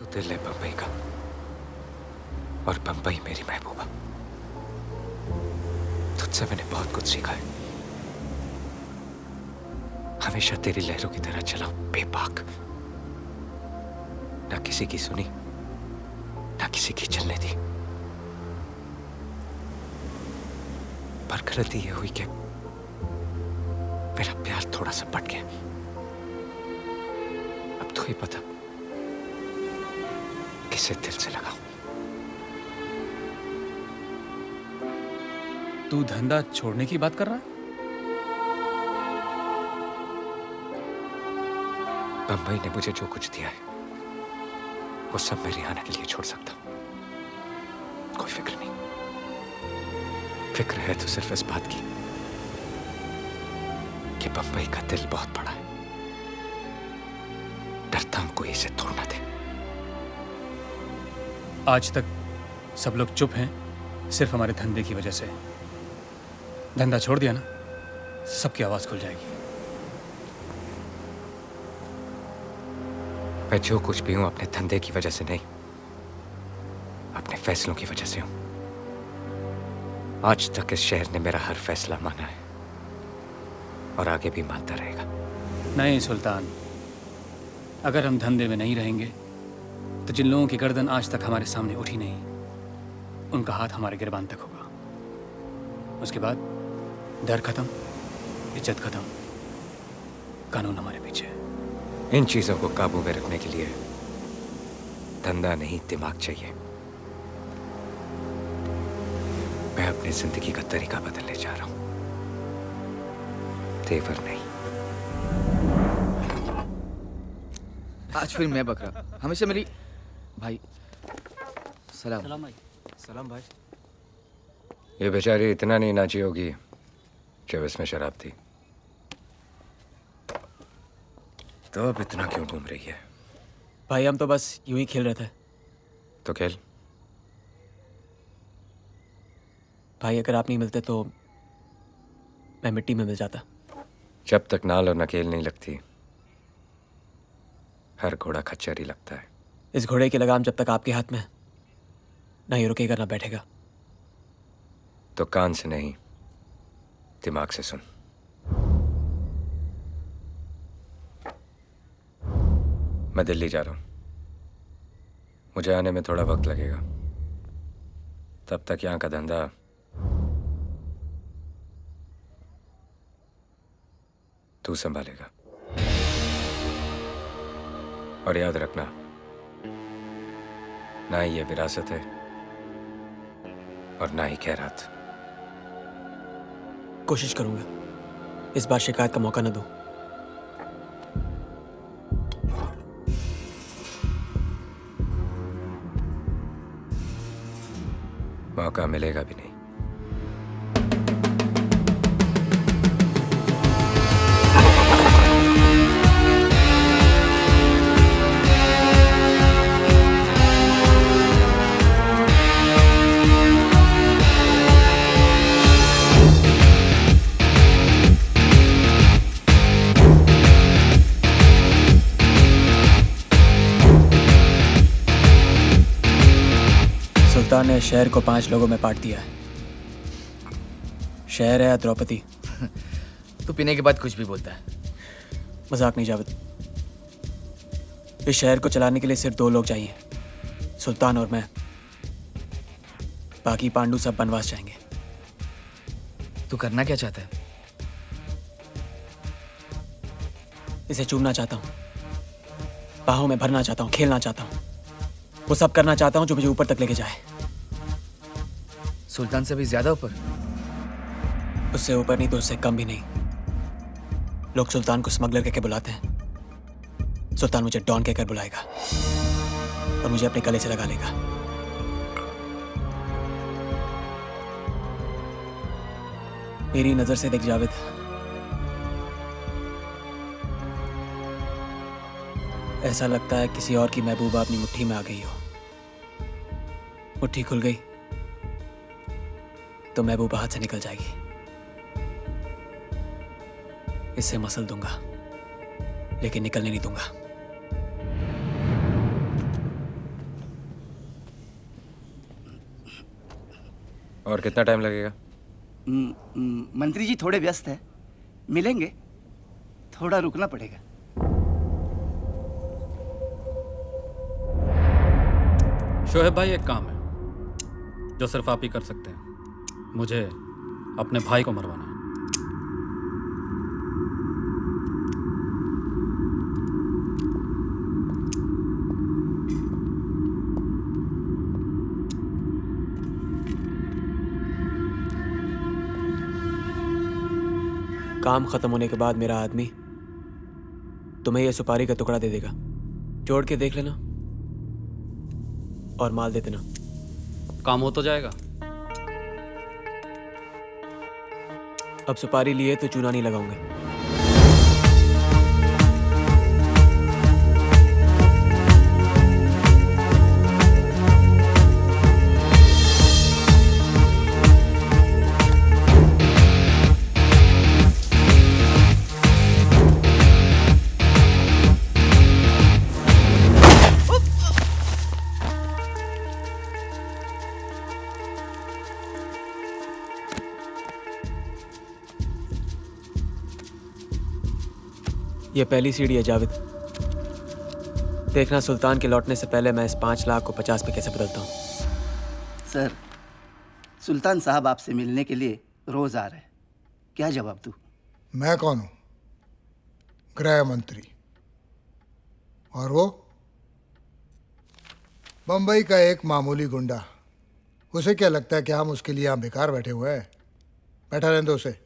तो दिल है बम्बई का और बम्बई मेरी महबूबा। तुझसे मैंने बहुत कुछ सीखा है। हमेशा तेरी लहरों की तरह चला बेबाक, ना किसी की सुनी ना किसी की चलने दी। पर गलती यह हुई कि मेरा प्यार थोड़ा सा पट गया। अब तो ही पता किसे दिल से लगाऊं। तू धंधा छोड़ने की बात कर रहा है? बंबई ने मुझे जो कुछ दिया है वो सब मैं रिहाना के लिए छोड़ सकता हूं। कोई फिक्र नहीं। फिक्र है तो सिर्फ इस बात की कि बंबई का दिल बहुत बड़ा है। डरता हूं कोई इसे तोड़ ना दे। आज तक सब लोग चुप हैं सिर्फ हमारे धंधे की वजह से। धंधा छोड़ दिया ना, सबकी आवाज खुल जाएगी। मैं जो कुछ भी हूं अपने धंधे की वजह से नहीं, अपने फैसलों की वजह से हूं। आज तक इस शहर ने मेरा हर फैसला माना है और आगे भी मानता रहेगा। नहीं सुल्तान, अगर हम धंधे में नहीं रहेंगे तो जिन लोगों की गर्दन आज तक हमारे सामने उठी नहीं, उनका हाथ हमारे गिरबान तक होगा। उसके बाद डर खत्म, इज्जत खत्म, कानून हमारे पीछे। इन चीजों को काबू में रखने के लिए धंधा नहीं दिमाग चाहिए। मैं अपनी जिंदगी का तरीका बदलने जा रहा हूं, तेवर नहीं। आज फिर मैं बकरा। हमेशा मेरी भाई। सलाम भाई। सलाम भाई। ये बेचारी इतना नहीं नाची होगी जब इसमें शराब थी। तो अब इतना क्यों घूम रही है? भाई हम तो बस यूं ही खेल रहे थे। तो खेल। भाई अगर आप नहीं मिलते तो मैं मिट्टी में मिल जाता। जब तक नाल और नकेल नहीं लगती हर घोड़ा खच्चर ही लगता है। इस घोड़े की लगाम जब तक आपके हाथ में ना ही रुकेगा ना बैठेगा। तो कान से नहीं दिमाग से सुन। मैं दिल्ली जा रहा हूं। मुझे आने में थोड़ा वक्त लगेगा। तब तक यहां का धंधा तू संभालेगा। और याद रखना, ना ही ये विरासत है और ना ही खैरात। कोशिश करूंगा इस बार शिकायत का मौका न दूं। मौका मिलेगा भी नहीं। सुल्तान ने शहर को 5 लोगों में बांट दिया है। शहर है या द्रौपदी। तू पीने के बाद कुछ भी बोलता है। मजाक नहीं जावेद। इस शहर को चलाने के लिए सिर्फ 2 लोग चाहिए, सुल्तान और मैं। बाकी पांडु सब बनवास जाएंगे। तू करना क्या चाहता है? इसे चूमना चाहता हूँ, बाहों में भरना चाहता हूँ, खेलना चाहता हूँ, वो सब करना चाहता हूँ जो मुझे ऊपर तक लेके जाए। सुल्तान से भी ज्यादा ऊपर? उससे ऊपर नहीं तो उससे कम भी नहीं। लोग सुल्तान को स्मगलर कहकर बुलाते हैं। सुल्तान मुझे डॉन कहकर बुलाएगा और मुझे अपने गले से लगा लेगा। मेरी नजर से देख जावेद, ऐसा लगता है किसी और की महबूबा अपनी मुट्ठी में आ गई हो। मुट्ठी खुल गई तो महबूबा हाथ से निकल जाएगी। इससे मसल दूंगा लेकिन निकलने नहीं दूंगा। और कितना टाइम लगेगा? मंत्री जी थोड़े व्यस्त हैं, मिलेंगे, थोड़ा रुकना पड़ेगा। शोएब भाई, एक काम है जो सिर्फ आप ही कर सकते हैं। मुझे अपने भाई को मरवाना है। काम खत्म होने के बाद मेरा आदमी तुम्हें यह सुपारी का टुकड़ा दे देगा। जोड़ के देख लेना और माल दे देना। काम हो तो जाएगा। अब सुपारी लिए तो चूना नहीं लगाऊंगा। ये पहली सीढ़ी है जावेद। देखना सुल्तान के लौटने से पहले मैं इस 5 लाख को 50 पे कैसे बदलता हूँ। सर, सुल्तान साहब आपसे मिलने के लिए रोज आ रहे हैं, क्या जवाब दूं? मैं कौन हूं? गृह मंत्री। और वो बंबई का एक मामूली गुंडा। उसे क्या लगता है कि हम उसके लिए यहाँ बेकार बैठे हुए हैं? बैठा रहने दो उसे।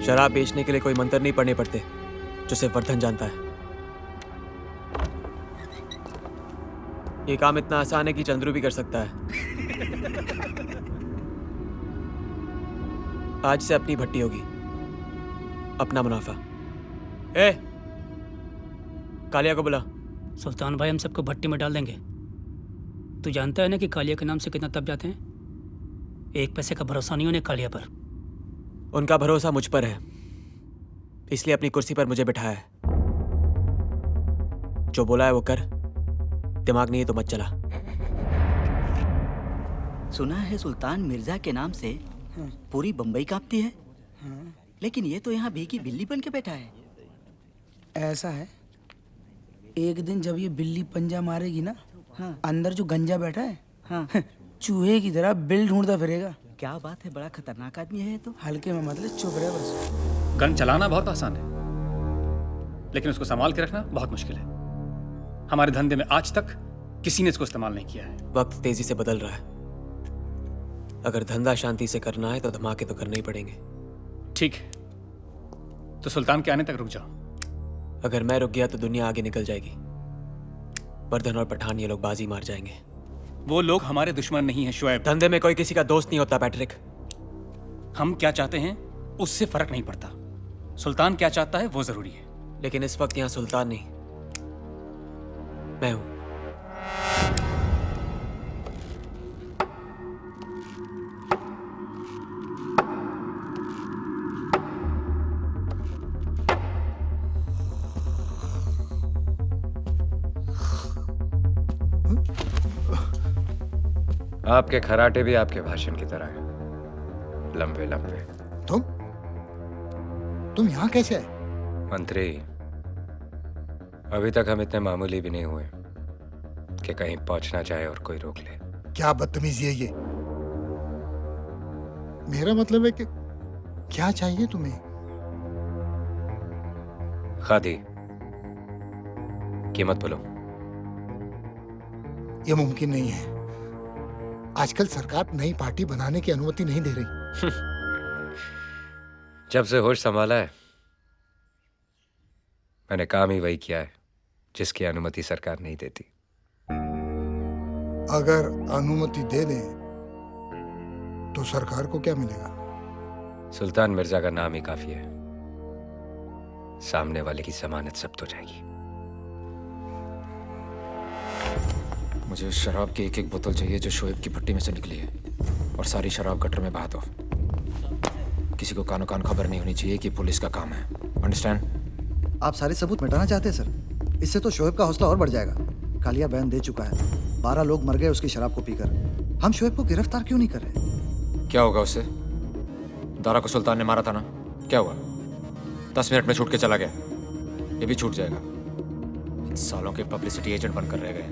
शराब बेचने के लिए कोई मंत्र नहीं पढ़ने पड़ते जो सिर्फ वर्धन जानता है। ये काम इतना आसान है कि चंद्रू भी कर सकता है। आज से अपनी भट्टी होगी, अपना मुनाफा। ए, कालिया को बुला। सुल्तान भाई, हम सबको भट्टी में डाल देंगे। तू जानता है ना कि कालिया के नाम से कितना तप जाते हैं। एक पैसे का भरोसा नहीं उन्हें कालिया पर। उनका भरोसा मुझ पर है, इसलिए अपनी कुर्सी पर मुझे बिठाया है। जो बोला है वो कर, दिमाग नहीं है तो मत चला। सुना है सुल्तान मिर्जा के नाम से पूरी बंबई कांपती है, लेकिन ये तो यहाँ भीगी बिल्ली बन के बैठा है। ऐसा है, एक दिन जब ये बिल्ली पंजा मारेगी ना, हाँ। अंदर जो गंजा बैठा है, हाँ। चूहे की तरह बिल ढूंढता फिरेगा। क्या बात है, बड़ा खतरनाक आदमी है ये तो। हल्के में मतलब चुप रहे बस। गन चलाना बहुत आसान है, लेकिन उसको संभाल के रखना बहुत मुश्किल है। हमारे धंधे में आज तक किसी ने इसको इस्तेमाल नहीं किया है। वक्त तेजी से बदल रहा है। अगर धंधा शांति से करना है तो धमाके तो करने ही पड़ेंगे। ठीक है, तो सुल्तान के आने तक रुक जाओ। अगर मैं रुक गया तो दुनिया आगे निकल जाएगी। वर्धन और पठान ये लोग बाजी मार जाएंगे। वो लोग हमारे दुश्मन नहीं हैं शोएब। धंधे में कोई किसी का दोस्त नहीं होता पैट्रिक। हम क्या चाहते हैं उससे फर्क नहीं पड़ता, सुल्तान क्या चाहता है वो जरूरी है। लेकिन इस वक्त यहाँ सुल्तान नहीं, मैं हूं। आपके खराटे भी आपके भाषण की तरह हैं, लंबे लंबे। तुम यहाँ कैसे आए? मंत्री, अभी तक हम इतने मामूली भी नहीं हुए कि कहीं पहुंचना चाहे और कोई रोक ले। क्या बदतमीजी है ये? मेरा मतलब है कि क्या चाहिए तुम्हें? खादी, कीमत बोलो। ये मुमकिन नहीं है। आजकल सरकार नई पार्टी बनाने की अनुमति नहीं दे रही। जब से होश संभाला है मैंने काम ही वही किया है जिसकी अनुमति सरकार नहीं देती। अगर अनुमति दे दें तो सरकार को क्या मिलेगा? सुल्तान मिर्जा का नाम ही काफी है, सामने वाले की जमानत जब्त हो जाएगी। मुझे उस शराब की एक एक बोतल चाहिए जो शोएब की भट्टी में से निकली है, और सारी शराब गटर में बहा दो। किसी को कानो कान खबर नहीं होनी चाहिए कि पुलिस का काम है। अंडरस्टैंड? आप सारे सबूत मिटाना चाहते हैं सर? इससे तो शोएब का हौसला और बढ़ जाएगा। कालिया बयान दे चुका है, 12 लोग मर गए उसकी शराब को पीकर। हम शोएब को गिरफ्तार क्यों नहीं कर रहे? क्या होगा उससे? दारा को सुल्तान ने मारा था ना, क्या हुआ? 10 मिनट में छूट के चला गया, ये भी छूट जाएगा। इन सालों के पब्लिसिटी एजेंट बनकर रह गए।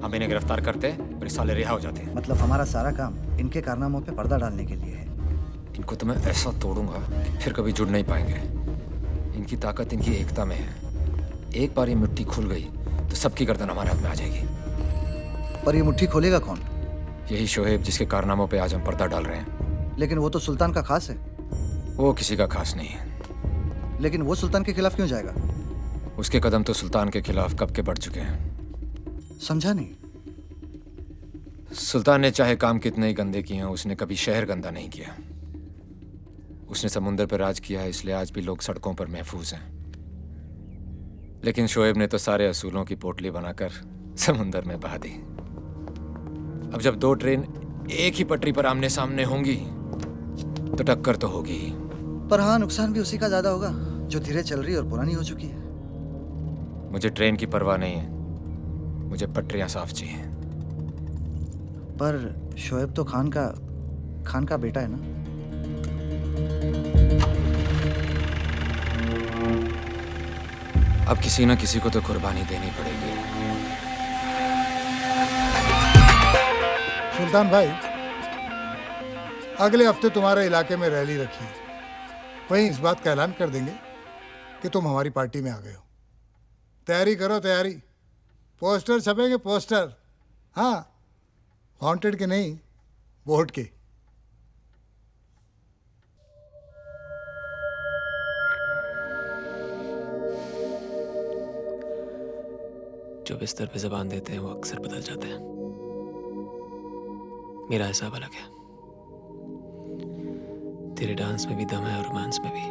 हम इन्हें गिरफ्तार करते और ये साले रिहा हो जाते हैं। मतलब हमारा सारा काम इनके कारनामों पे पर्दा डालने के लिए है। इनको तो मैं ऐसा तोड़ूंगा कि फिर कभी जुड़ नहीं पाएंगे। इनकी ताकत इनकी एकता में है। एक बार ये मिट्टी खुल गई तो सबकी गर्दन हमारे हाथ में आ जाएगी। पर ये मुट्ठी खोलेगा कौन? यही शोएब जिसके कारनामों पे आज हम पर्दा डाल रहे हैं। लेकिन वो तो सुल्तान का खास है। वो किसी का खास नहीं है। लेकिन वो सुल्तान के खिलाफ क्यों जाएगा? उसके कदम तो सुल्तान के खिलाफ कब के बढ़ चुके हैं। समझा नहीं। सुल्तान ने चाहे काम कितने ही गंदे किए हैं, उसने कभी शहर गंदा नहीं किया। उसने समुंदर पर राज किया है, इसलिए आज भी लोग सड़कों पर महफूज हैं। लेकिन शोएब ने तो सारे असूलों की पोटली बनाकर समुंदर में बहा दी। अब जब 2 ट्रेन एक ही पटरी पर आमने सामने होंगी तो टक्कर तो होगी ही। पर हाँ, नुकसान भी उसी का ज्यादा होगा जो धीरे चल रही और पुरानी हो चुकी है। मुझे ट्रेन की परवाह नहीं है, मुझे पटरियां साफ चाहिए। पर शोएब तो खान का बेटा है ना? अब किसी न किसी को तो कुर्बानी देनी पड़ेगी। सुल्तान भाई, अगले हफ्ते तुम्हारे इलाके में रैली रखी है। वहीं इस बात का ऐलान कर देंगे कि तुम हमारी पार्टी में आ गए हो। तैयारी करो, तैयारी। पोस्टर छपेंगे, पोस्टर। हाँ, वांटेड के नहीं, वोट के। जो बिस्तर पे जबान देते हैं वो अक्सर बदल जाते हैं। मेरा हिसाब अलग है। तेरे डांस में भी दम है और रोमांस में भी।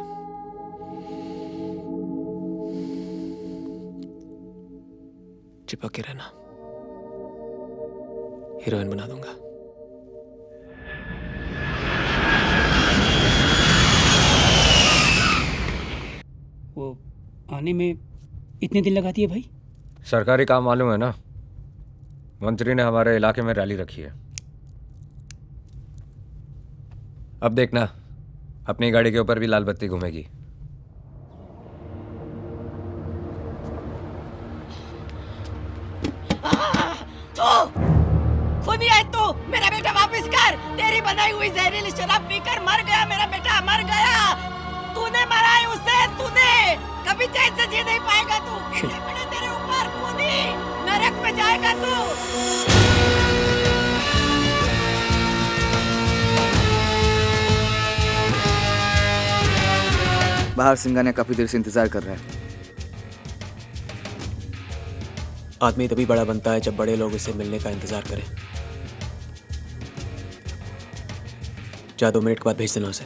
चिपक के रहना, हीरोइन बना दूंगा। वो आने में इतने दिन लगाती है भाई? सरकारी काम मालूम है ना, मंत्री ने हमारे इलाके में रैली रखी है। अब देखना, अपनी गाड़ी के ऊपर भी लाल बत्ती घूमेगी। खूनी है तू, मेरा बेटा वापस कर। तेरी बनाई हुई जहरीली शराब पीकर मर गया मेरा बेटा, मर गया। तूने मारा है उसे, तूने। कभी चैन से जी नहीं पाएगा तू। कैसे पड़े तेरे ऊपर खूनी, नरक में जाएगा तू। बाहर सिंगानिया काफी देर से इंतजार कर रहा है। आदमी तभी बड़ा बनता है जब बड़े लोग उसे मिलने का इंतजार करें। जा 2 मिनट के बाद भेज देना उसे।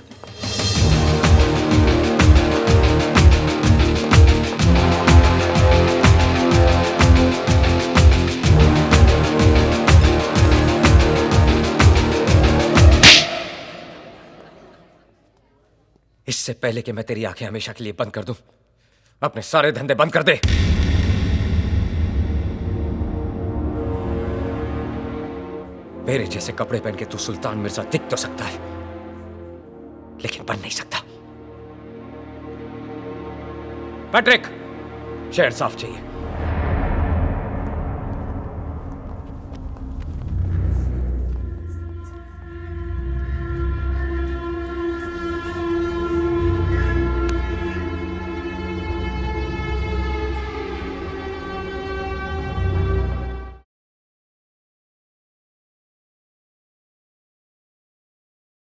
इससे पहले कि मैं तेरी आंखें हमेशा के लिए बंद कर दूं, अपने सारे धंधे बंद कर दे। मेरे जैसे कपड़े पहन के तू सुल्तान मिर्जा दिख तो सकता है, लेकिन बन नहीं सकता। पैट्रिक, शहर साफ चाहिए।